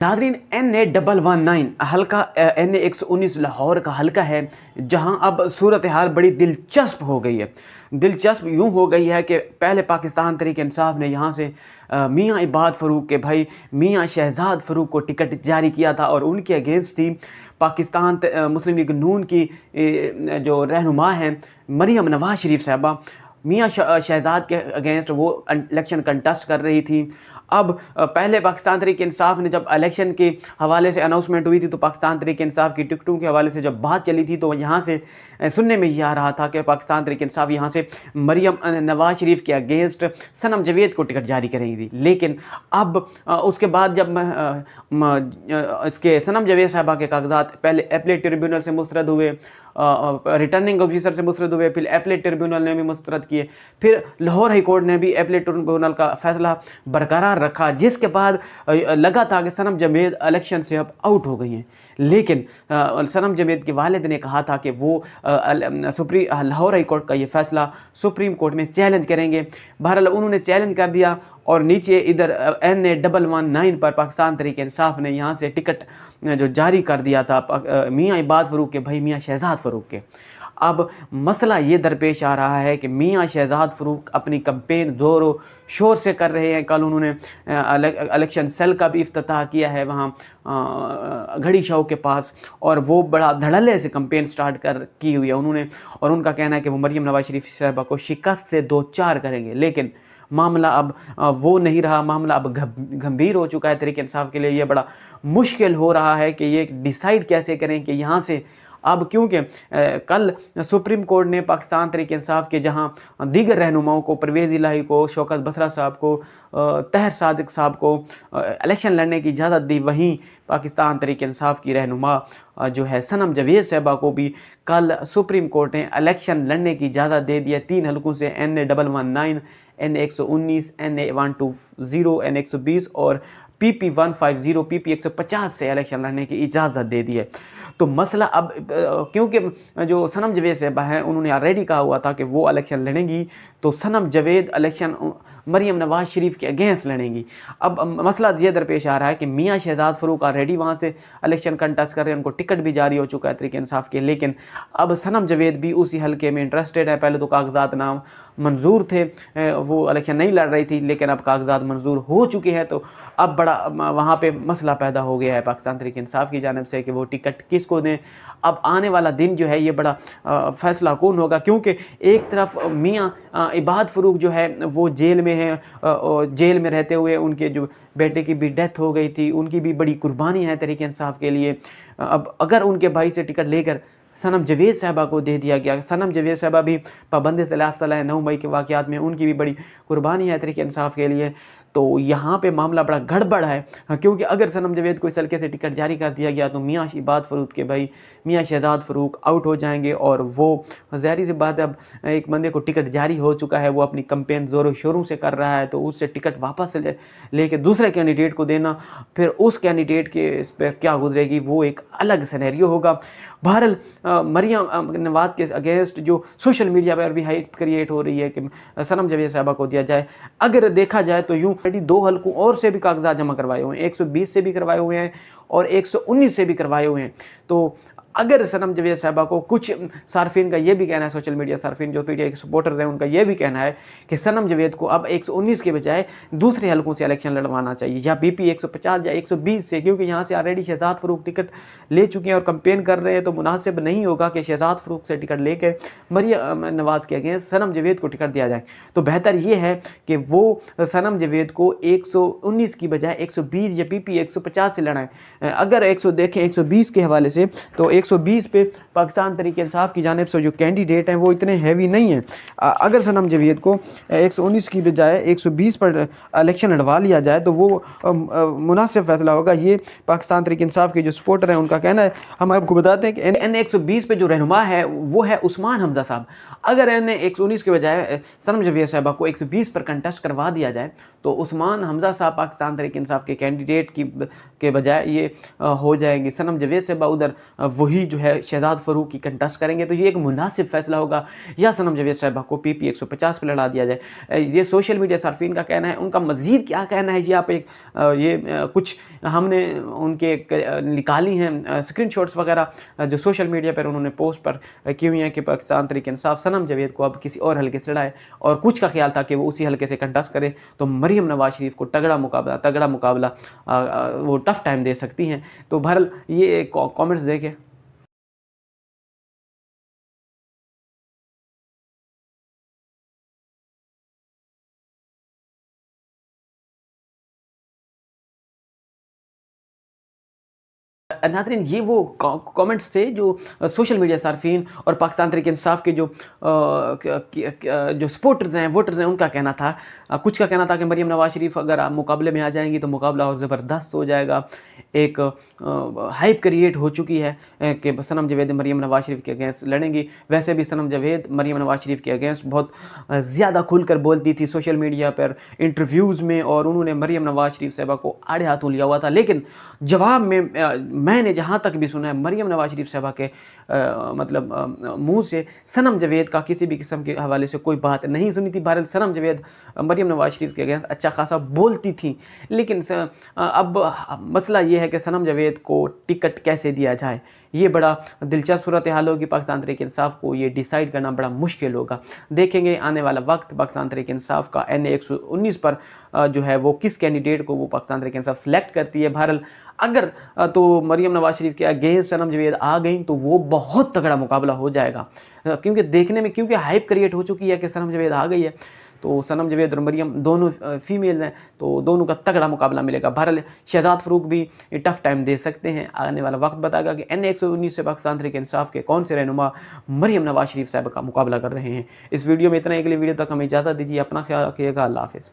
Nadreen NA119 हल्का NA119 Lahore का हल्का है, जहां अब सूरत हाल बड़ी दिलचस्प हो गई है। दिलचस्प यूं हो गई है कि पहले पाकिस्तान तहरीक इंसाफ ने यहां से मियां इबाद फ़रूक के भाई मियां शहजाद फ़रूक को टिकट जारी किया था और उनके अगेंस्ट थी पाकिस्तान मुस्लिम लीग नून की जो रहनुमा हैं मरियम नवाज शरीफ साहबा। मियां शहजाद के अगेंस्ट वो इलेक्शन कंटेस्ट कर रही थी। अब पहले पाकिस्तान तहरीक इंसाफ ने जब इलेक्शन के हवाले से अनाउंसमेंट हुई थी तो पाकिस्तान तहरीक इंसाफ की टिकटों के हवाले से जब बात चली थी तो यहाँ से सुनने में ये आ रहा था कि पाकिस्तान तहरीक इंसाफ यहाँ से मरियम नवाज शरीफ के अगेंस्ट सनम जवेद को टिकट जारी करेंगी थी। लेकिन अब उसके बाद जब इसके सनम जवेद साहबा के कागजात पहले एपलेट ट्रिब्यूनल से मुस्तरद हुए, रिटर्निंग ऑफिसर से मुस्तरद हुए, फिर एपलेट ट्रिब्यूनल ने भी मुस्तरद किए, फिर लाहौर हाई कोर्ट ने भी एपलेट ट्रिब्यूनल का फैसला बरकरार रखा, जिसके बाद लगा था कि सनम जवेद इलेक्शन से अब आउट हो गई हैं। लेकिन सनम जवेद के वालिद ने कहा था कि वो लाहौर हाई कोर्ट का ये फैसला सुप्रीम कोर्ट में चैलेंज करेंगे। बहरहाल उन्होंने चैलेंज कर दिया और नीचे इधर NA119 पर पाकिस्तान तहरीक इंसाफ ने यहाँ से टिकट जो जारी कर दिया था मियां इबाद फ़रूक के भाई मियां शहजाद फ़रूक के। अब मसला ये दरपेश आ रहा है कि मियां शहजाद फ़रूक अपनी कंपेन ज़ोरों शोर से कर रहे हैं। कल उन्होंने इलेक्शन सेल का भी इफ्तिताह किया है वहाँ घड़ी शाह के पास, और वो बड़ा धड़ल्ले से कंपेन स्टार्ट की हुई है उन्होंने, और उनका कहना है कि वो मरियम नवाज शरीफ साहबा को शिकस्त से दो चार करेंगे। लेकिन मामला अब वो नहीं रहा, मामला अब गंभीर हो चुका है। तहरीक इंसाफ के लिए ये बड़ा मुश्किल हो रहा है कि ये डिसाइड कैसे करें कि यहाँ से अब, क्योंकि कल सुप्रीम कोर्ट ने पाकिस्तान तहरीक इंसाफ के जहाँ दीगर रहनुमाओं को, परवेज़ इलाही को, शौकत बसरा साहब को, तहर सादिक साहब को इलेक्शन लड़ने की इजाज़त दी, वहीं पाकिस्तान तहरीक इंसाफ की रहनुमा जो है सनम जवेद साहबा को भी कल सुप्रीम कोर्ट ने इलेक्शन लड़ने की इजाज़त दे दी है 3 हलकों से NA119, NA119, NA120, NA120 और PP150, PP150 से इलेक्शन लड़ने की इजाज़त दे दी है। तो मसला अब क्योंकि जो सनम जवेद साहबा हैं उन्होंने ऑलरेडी कहा हुआ था कि वो इलेक्शन लड़ेंगी, तो सनम जवेद इलेक्शन मरियम नवाज शरीफ के अगेंस्ट लड़ेंगी। अब मसला ये दरपेश आ रहा है कि मियां शहजाद फ़रूक ऑलरेडी वहाँ से इलेक्शन कंटेस्ट कर रहे हैं, उनको टिकट भी जारी हो चुका है तहरीक इंसाफ के, लेकिन अब सनम जवेद भी उसी हल्के में इंटरेस्टेड है। पहले तो कागजात नाम मंजूर थे, वो इलेक्शन नहीं लड़ रही थी, लेकिन अब कागजात मंजूर हो चुके हैं, तो अब बड़ा वहाँ पे मसला पैदा हो गया है पाकिस्तान तहरीक इंसाफ की जानिब से कि वो टिकट किसको दें। अब आने वाला दिन जो है ये बड़ा फैसला कौन होगा, क्योंकि एक तरफ मियां इबाद फ़रूक जो है वो जेल में है, जेल में रहते हुए उनके जो बेटे की भी डेथ हो गई थी, उनकी भी बड़ी कुर्बानी है तहरीक इंसाफ के लिए। अब अगर उनके भाई से टिकट लेकर सनम जवेद साहबा को दे दिया गया, सनम जवेद साहबा भी पाबंद सलासल है 9 मई के वाक़यात में, उनकी भी बड़ी कुर्बानी है तहरीक इंसाफ के लिए, तो यहाँ पे मामला बड़ा गड़बड़ है। क्योंकि अगर सनम जवेद को इस हल्के से टिकट जारी कर दिया गया तो मियां इबाद फ़रूक के भाई मियां शहजाद फ़रूक आउट हो जाएंगे, और वो ज़ाहिर सी बात है अब एक बंदे को टिकट जारी हो चुका है, वो अपनी कंपेन ज़ोरों शोरों से कर रहा है, तो उससे टिकट वापस लेके दूसरे कैंडिडेट को देना, फिर उस कैंडिडेट के इस पर क्या गुजरेगी वो एक अलग सिनेरियो होगा। बहरहाल मरियम नवाज के अगेंस्ट जो सोशल मीडिया पर भी हाइप क्रिएट हो रही है कि सनम जवेद साहबा को दिया जाए, अगर देखा जाए तो यूँ 2 हलकों और से भी कागजात जमा करवाए हुए हैं, 120 से भी करवाए हुए हैं और 119 से भी करवाए हुए हैं। तो अगर सनम जवेद साहबा को, कुछ सार्फिन का ये भी कहना है, सोशल मीडिया सार्फिन जो पीटीआई के सपोर्टर हैं उनका ये भी कहना है कि सनम जवेद को अब 119 के बजाय दूसरे हलकों से इलेक्शन लड़वाना चाहिए, या BP 150 या 120 से, क्योंकि यहाँ से ऑलरेडी शहजाद फ़रूक टिकट ले चुके हैं और कंपेन कर रहे हैं, तो मुनासिब नहीं होगा कि शहजाद फ़रूक से टिकट लेकर मरियम नवाज के अगेंस्ट सनम जवेद को टिकट दिया जाए। तो बेहतर ये है कि वो सनम जवेद को 119 की बजाय 120 या PP 150 से लड़ाएं। अगर 100 देखें 120 के हवाले से, तो 120 पे पाकिस्तान तहरीक इंसाफ की जानिब से जो कैंडिडेट हैं वो इतने हैवी नहीं हैं। अगर सनम जवेद को 119 की बजाय 120 पर इलेक्शन लड़वा लिया जाए तो वो मुनासिब फैसला होगा। ये पाकिस्तान तहरीक इंसाफ के जो सपोर्टर हैं उनका कहना है। हम आपको बताते हैं कि NA120 पे जो रहनुमा है वो है उस्मान हमजा साहब। अगर NA119 के बजाय सनम जवेद साहबा को 120 पर कंटेस्ट करवा दिया जाए तो उस्मान हमजा साहब पाकिस्तान तहरीक इंसाफ के कैंडिडेट के बजाय ये हो जाएंगे, सनम जवेद साहबा उधर वही ही जो है शहजाद फ़ारूक की कंटेस्ट करेंगे, तो ये एक मुनासिब फ़ैसला होगा, या सनम जावेद साहिबा को पीपी 150 पे लड़ा दिया जाए। ये सोशल मीडिया सार्फिन का कहना है। उनका मज़ीद क्या कहना है, ये आप एक कुछ हमने उनके निकाली हैं स्क्रीनशॉट्स वगैरह जो सोशल मीडिया पर उन्होंने पोस्ट पर की हुई हैं कि पाकिस्तान तहरीक इंसाफ सनम जावेद को अब किसी और हल्के से लड़ाए, और कुछ का ख्याल था कि वो उसी हल्के से कंटेस्ट करे तो मरीम नवाज शरीफ को तगड़ा मुकाबला वो टफ टाइम दे सकती हैं। तो बहरहाल ये कमेंट्स देखें। नाज़रीन, ये वो कमेंट्स थे जो सोशल मीडिया सार्फिन और पाकिस्तान तहरीक इंसाफ के जो जो सपोर्टर्स हैं, वोटर्स हैं, उनका कहना था। कुछ का कहना था कि मरीम नवाज शरीफ अगर आप मुकाबले में आ जाएंगी तो मुकाबला और ज़बरदस्त हो जाएगा। एक हाइप क्रिएट हो चुकी है कि सनम जावेद मरीम नवाज शरीफ के अगेंस्ट लड़ेंगी। वैसे भी सनम जावेद मरीम नवाज शरीफ के अगेंस्ट बहुत ज़्यादा खुलकर बोलती थी सोशल मीडिया पर, इंटरव्यूज़ में, और उन्होंने मरीम नवाज शरीफ साहिबा को आड़े हाथों लिया हुआ था। लेकिन जवाब में मैंने जहाँ तक भी सुना है, मरीम नवाज शरीफ साहिबा के मतलब मुँह से सनम जावेद का किसी भी किस्म के हवाले से कोई बात नहीं सुनी थी। बहरहाल सनम जावेद मरीम नवाज शरीफ के अगेंस्ट अच्छा खासा बोलती थी। लेकिन अब मसला ये है कि सनम जावेद को टिकट कैसे दिया जाए, ये बड़ा दिलचस्प सूरत हाल होगी। पाकिस्तान तहरीक इंसाफ को ये डिसाइड करना बड़ा मुश्किल होगा। देखेंगे आने वाला वक्त पाकिस्तान तहरीक इंसाफ का NA 119 पर जो है वो किस कैंडिडेट को वो पाकिस्तान तहरीक इंसाफ सेलेक्ट करती है। बहरहाल अगर तो मरीम नवाज शरीफ के अगेंस्ट सनम जावेद आ गई तो वो बहुत तगड़ा मुकाबला हो जाएगा, क्योंकि देखने में क्योंकि हाइप क्रिएट हो चुकी है कि सनम जावेद आ गई है, तो सनम जावेद और मरीम दोनों फीमेल हैं, तो दोनों का तगड़ा मुकाबला मिलेगा। बहरहाल शहजाद फ़ारूक भी टफ टाइम दे सकते हैं। आने वाला वक्त बताएगा कि NA 119 से पाकिस्तान तहरीक इंसाफ के कौन से रहनुमा मरीम नवाज शरीफ साहब का मुकाबला कर रहे हैं। इस वीडियो में इतना ही। अगली वीडियो तक हमें इजाज़त दीजिए। अपना ख्याल रखिएगा। अल्लाह हाफ़िज़।